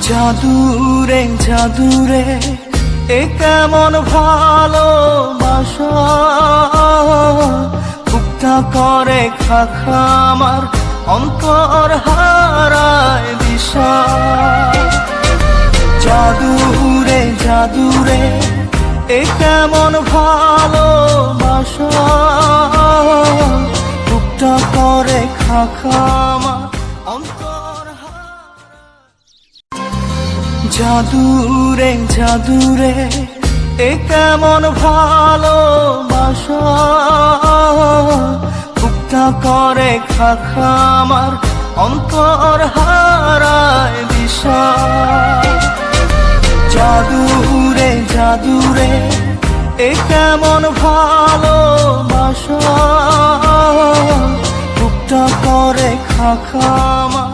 জাদুরে জাদুরে এ কেমন ভালোবাসা, বুকটা করে খাখা আমার অন্তর হারায় দিশা। জাদুরে জাদুরে এ কেমন ভালোবাসা, বুকটা করে খাখা আমার অন্তর। জাদুরে জাদুরে এ কেমন ভালোবাসা, বুকটা করে খাখা আমার অন্তর হারায় দিশা। জাদুরে জাদুরে এ কেমন ভালোবাসা, বুকটা করে খাখা আমার